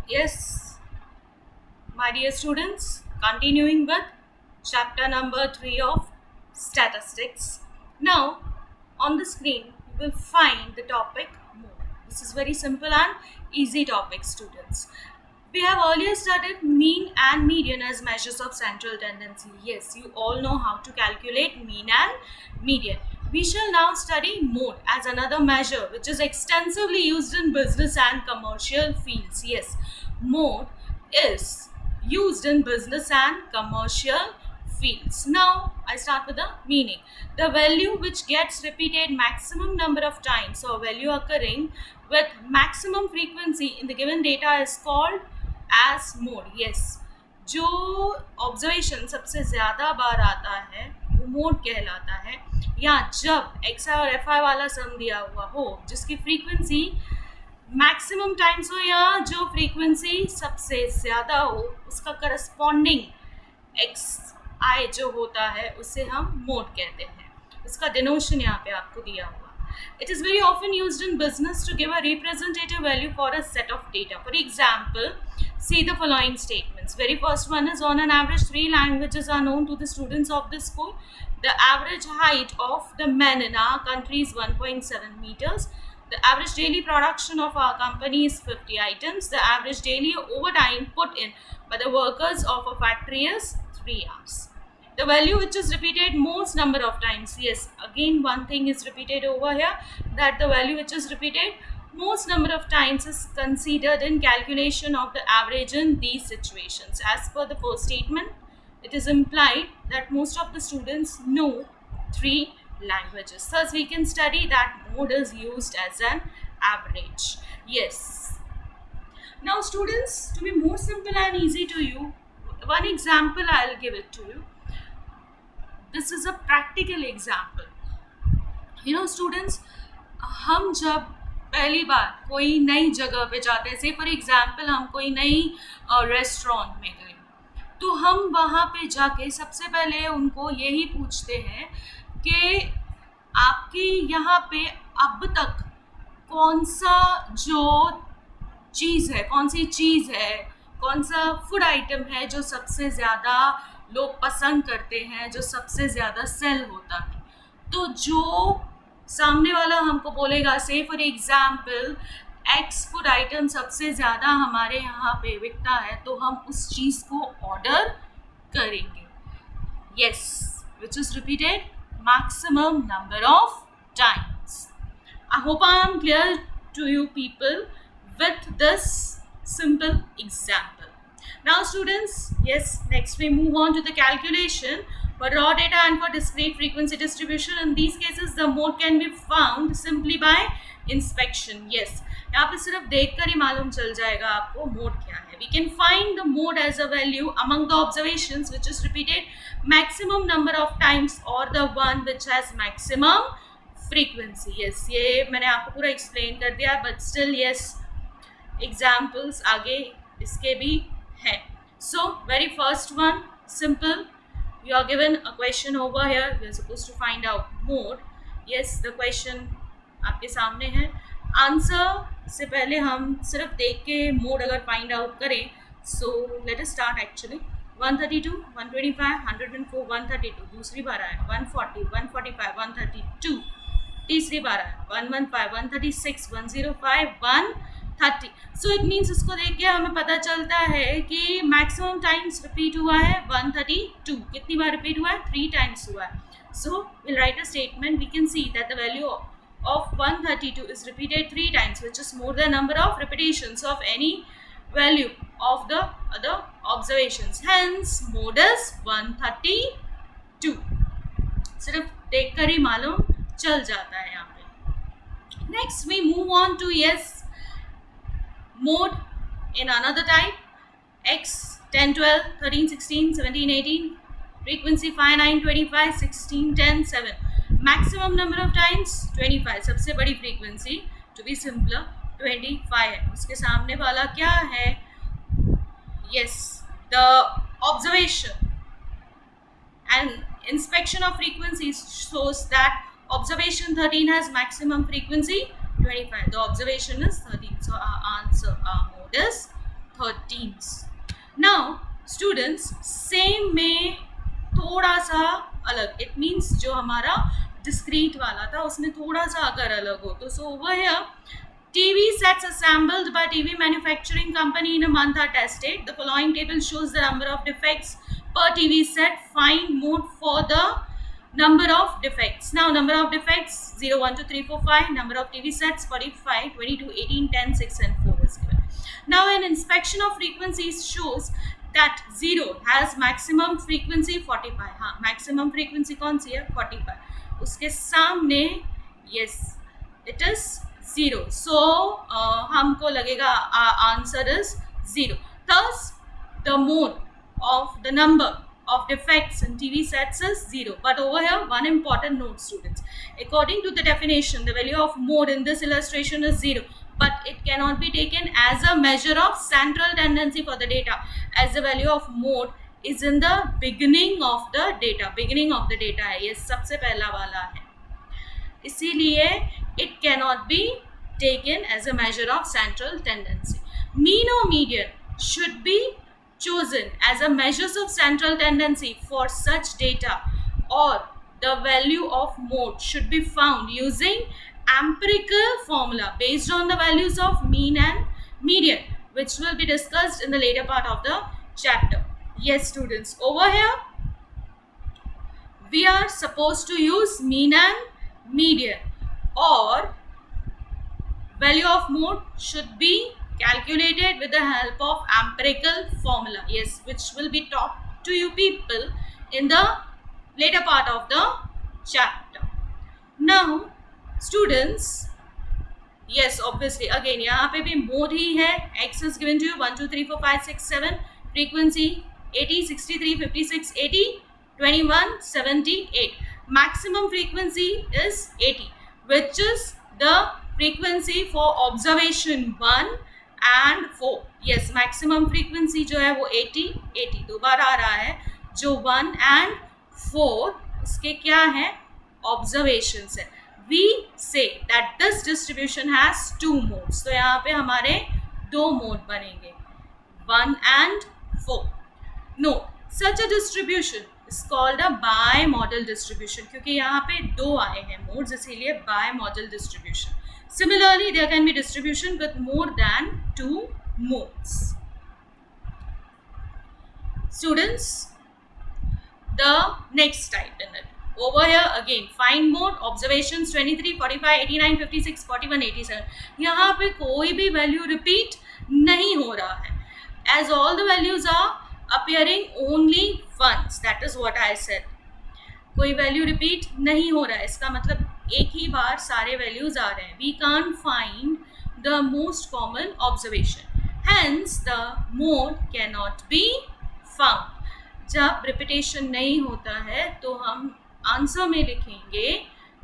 Yes, my dear students, continuing with chapter number 3 of statistics. Now, on the screen, you will find the topic mode. This is very simple and easy topic, students. We have earlier studied mean and median as measures of central tendency. Yes, you all know how to calculate mean and median. We shall now study mode as another measure which is extensively used in business and commercial fields. Yes, mode is used in business and commercial fields. Now, I start with the meaning. The value which gets repeated maximum number of times or value occurring with maximum frequency in the given data is called as mode. Yes, जो observation सबसे ज़्यादा बार आता है वो mode कहलाता है, या जब एक्स आई और एफ आई वाला सम दिया हुआ हो जिसकी फ्रीक्वेंसी मैक्सिमम टाइम्स हो या जो फ्रीक्वेंसी सबसे ज़्यादा हो उसका करस्पॉन्डिंग एक्स आई जो होता है उसे हम मोड कहते हैं. इसका डिनोशन यहाँ पे आपको दिया हुआ. It is very often used in business to give a representative value for a set of data. For example, see the following statements. Very first one is, on an average 3 languages are known to the students of this school. The average height of the men in our country is 1.7 meters. The average daily production of our company is 50 items. The average daily overtime put in by the workers of a factory is 3 hours. The value which is repeated most number of times. Yes, again one thing is repeated over here, that the value which is repeated most number of times is considered in calculation of the average in these situations. As per the first statement, it is implied that most of the students know 3 languages. Thus, we can study that mode is used as an average. Yes. Now, students, to be more simple and easy to you, one example I'll give it to you. This is a practical example. You know, students, हम जब पहली बार कोई नई जगह पे जाते हैं, से फॉर एग्जाम्पल हम कोई नई रेस्टोरेंट में गए, तो हम वहाँ पे जाके सबसे पहले उनको यही पूछते हैं कि आपके यहाँ पे अब तक कौन सा जो चीज़ है, कौन सी चीज़ है, कौन सा फूड आइटम है जो सबसे ज़्यादा लोग पसंद करते हैं, जो सबसे ज़्यादा सेल होता है. तो जो सामने वाला हमको बोलेगा, से for example x food item सबसे ज़्यादा हमारे यहाँ पे बिकता है, तो हम उस चीज़ को ऑर्डर करेंगे. Yes, which is repeated maximum number of times. I hope I am clear to you people with this simple example. Now students, yes, next we move on to the calculation for raw data and for discrete frequency distribution. In these cases, the mode can be found simply by inspection. Yes, यहाँ पे सिर्फ देख कर ही मालूम चल जाएगा आपको mode क्या है. We can find the mode as a value among the observations which is repeated maximum number of times or the one which has maximum frequency. Yes, ये मैंने आपको पूरा explain कर दिया, but still yes, examples आगे इसके भी हैं. So very first one, simple. You are given a question over here. You are supposed to find out mode. Yes, the question आपके सामने है. आंसर से पहले हम सिर्फ देख के मोड अगर फाइंड आउट करें, so let us start. Actually 132, 125, 104, 132 दूसरी बार आया, 140, 145, 132 तीसरी बार आया, 115, 136, 105, 130. सो इट मीन्स इसको देख के हमें पता चलता है कि मैक्सिमम टाइम्स रिपीट हुआ है 132. कितनी बार रिपीट हुआ है? 3 टाइम्स हुआ है. So will write a statement. We can see that the value of 132 is repeated 3 times, which is more than number of repetitions of any value of the other observations. Hence, mode is 132. सिर्फ देख कर ही मालूम चल जाता है यहाँ पे. Next, we move on to yes, mode in another type. X 10, 12, 13, 16, 17, 18. Frequency 5, 9, 25, 16, 10, 7. Maximum number of times 25. सबसे बड़ी फ्रीक्वेंसी, टू बी सिंपलर, 25 है. उसके सामने वाला क्या है? Yes, the observation and inspection of frequencies shows that observation 13 has maximum frequency 25. The observation is 13. So our answer, our mode is 13s. Now students, same में थोड़ा सा अलग, इट मीन्स जो हमारा डिस्क्रीट वाला था उसमें थोड़ा सा अगर अलग हो तो so over here TV sets assembled by TV manufacturing company in a month are tested. The following table shows the number of defects per TV set. Find mode for the number of defects. Now number of defects 0, 1, 2, 3, 4, 5. Number of TV sets 45, 22, 18, 10, 6 and 4 is given. Now an inspection of frequencies shows that 0 has maximum frequency 45. हाँ, maximum frequency कौन सी है? 45. उसके सामने yes, it is 0. So हमको लगेगा answer is 0. Thus the mode of the number of defects in TV sets is 0. But over here, one important note, students. According to the definition, the value of mode in this illustration is 0. But it cannot be taken as a measure of central tendency for the data, as the value of mode is in the beginning of the data. Beginning of the data है, ये सबसे पहला वाला है, इसीलिए it cannot be taken as a measure of central tendency. Mean or median should be chosen as a measures of central tendency for such data, or the value of mode should be found using empirical formula based on the values of mean and median, which will be discussed in the later part of the chapter. Yes students, over here we are supposed to use mean and median, or value of mode should be calculated with the help of empirical formula, yes, which will be taught to you people in the later part of the chapter. Now students, yes, obviously again यहाँ पे भी mode ही है. X is given to you 1, 2, 3, 4, 5, 6, 7. Frequency 80, 63, 56, 80, 21, 78. Maximum frequency is 80, which is the frequency for observation 1 and 4. Yes, maximum frequency जो है वो 80 दोबारा आ रहा है, जो 1 and 4 उसके क्या है, observations है. We say that this distribution has 2 modes. तो यहाँ पे हमारे 2 mode बनेंगे, 1 and 4. Note, such a distribution is called a bimodal distribution, क्योंकि यहाँ पे 2 आए हैं modes, इसीलिए bimodal distribution. Similarly, there can be distribution with more than 2 modes. Students, the next type in it. Over here again, find mode, observations 23, 45, 89, 56, 41, 87. यहाँ पे कोई भी value repeat नहीं हो रहा है, as all the values are appearing only once. That is what I said. कोई value repeat नहीं हो रहा है, इसका मतलब एक ही बार सारे वैल्यूज आ रहे हैं. We can't find the most common observation, hence the mode can not be found. जब रिपीटेशन नहीं होता है तो हम आंसर में लिखेंगे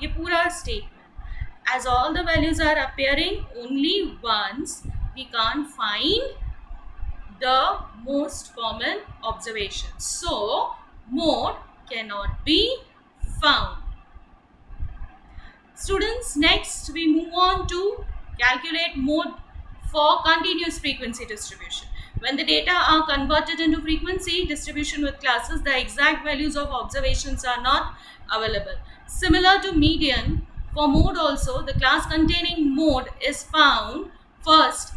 ये पूरा statement, as all the values are appearing only once we can't find the most common observation, so mode cannot be found. Students, next we move on to calculate mode for continuous frequency distribution. When the data are converted into frequency distribution with classes, the exact values of observations are not available. Similar to median, for mode also, the class containing mode is found first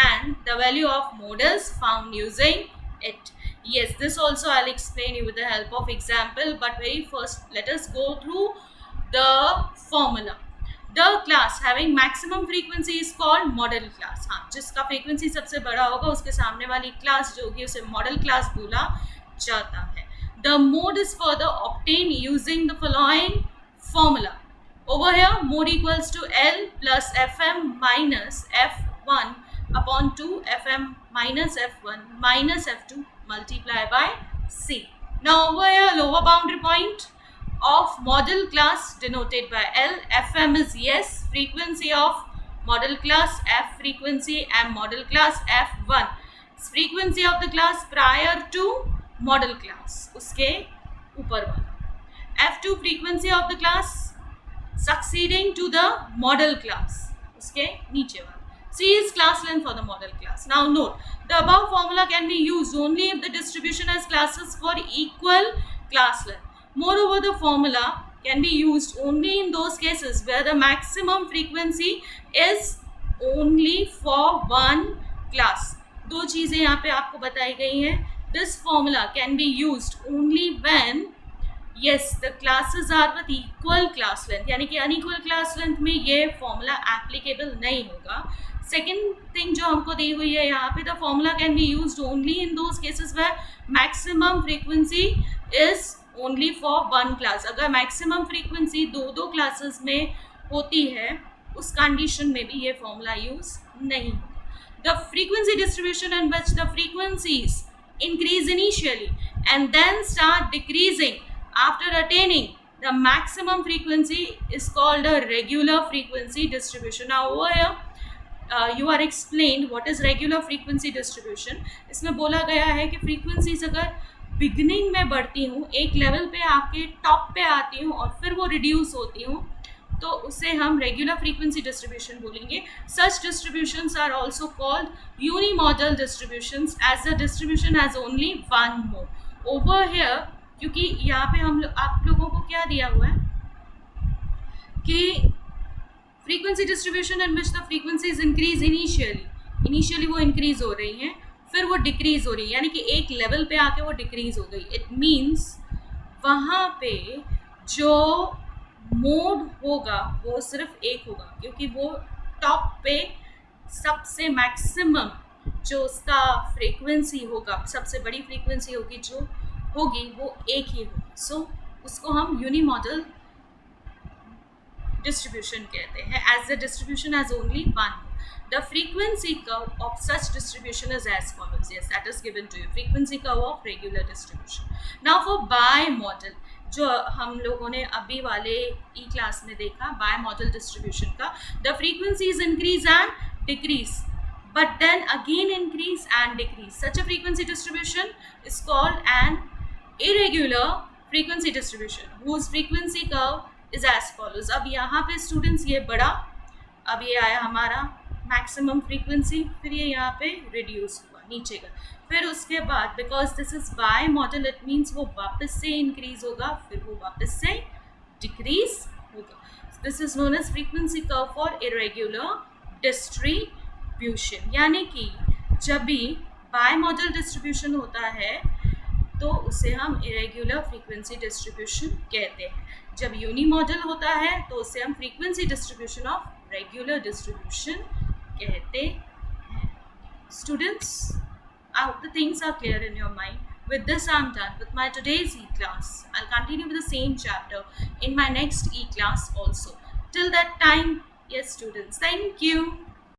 and the value of mode is found using it. Yes, this also I'll explain you with the help of example, but very first let us go through the formula. The class having maximum frequency is called model class. हाँ, जिसका frequency सबसे बड़ा होगा उसके सामने वाली class जो होगी उसे model class बोला जाता है. The mode is further obtained using the following formula. Over here, mode equals to L plus Fm minus F1 upon 2 Fm minus F1 minus F2 multiply by C. Now over here, lower boundary point of model class denoted by L. Fm is yes, frequency of model class F, frequency and model class F1, frequency of the class prior to model class उसके ऊपर वाला, F2 frequency of the class succeeding to the model class उसके नीचे वाला. C is class length for the model class. Now note, The above formula can be used only if the distribution has classes for equal class length. Moreover, the formula can be used only in those cases where the maximum frequency is only for one class. दो चीजें यहाँ पे आपको बताई गई हैं. This formula can be used only when yes the classes are with equal class length, यानी कि unequal class length में ये formula applicable नहीं होगा. सेकेंड थिंग जो हमको दी हुई है यहाँ पे, the formula can be used only in those cases where maximum frequency is only for one class. अगर मैक्सिमम फ्रीक्वेंसी दो क्लासेस में होती है उस कंडीशन में भी ये फॉर्मूला यूज नहीं होगा. The frequency distribution in which the frequencies increase initially and then start decreasing after attaining the maximum frequency is called a regular frequency distribution. Now over here you are explained what is regular frequency distribution. इसमें बोला गया है कि frequencies अगर beginning में बढ़ती हूँ, एक लेवल पे आके टॉप पे आती हूँ और फिर वो रिड्यूस होती हूँ, तो उसे हम रेगुलर फ्रीक्वेंसी डिस्ट्रीब्यूशन बोलेंगे. Such distributions are also called unimodal distributions as the distribution has only one mode. Over here क्योंकि यहाँ पे आप लोगों को क्या दिया हुआ है कि frequency distribution in which the frequencies increase initially वो इंक्रीज हो रही हैं, फिर वो डिक्रीज हो रही है, यानी कि एक लेवल पे आके वो डिक्रीज हो गई. इट मीन्स वहाँ पे जो मोड होगा वो सिर्फ एक होगा, क्योंकि वो टॉप पे सबसे मैक्सिमम जो उसका फ्रीक्वेंसी होगा, सबसे बड़ी फ्रीक्वेंसी होगी जो होगी वो एक ही होगी. सो उसको हम यूनिमॉडल डिस्ट्रीब्यूशन कहते हैं, as the distribution has only one. The frequency curve of such distribution is as follows. Yes, that is given to you. Frequency curve of regular distribution. Now for bimodal, जो हम लोगों ने अभी वाले ई क्लास में देखा bimodal distribution का, the frequencies increase and decrease, but then again increase and decrease. Such a frequency distribution is called an irregular frequency distribution, whose frequency curve is as follows. अब यहाँ पे स्टूडेंट्स ये बढ़ा, अब ये आया हमारा मैक्सिमम फ्रीक्वेंसी, फिर ये यहाँ पे रिड्यूस हुआ नीचे का, फिर उसके बाद because this is by model it means वो वापस से इंक्रीज होगा, फिर वो वापस से डिक्रीज होगा. This is known as frequency curve for irregular distribution. यानी कि जब भी बाय मॉडल डिस्ट्रीब्यूशन होता है तो उसे हम इरेग्युलर फ्रीक्वेंसी डिस्ट्रीब्यूशन कहते हैं. जब यूनिमॉडल होता है तो उसे हम frequency distribution of regular distribution कहते हैं. Students, I hope the things are clear in your mind. With this, I'm done with my today's e-class. I'll continue with the same chapter in my next e-class also. Till that time, yes, students, thank you.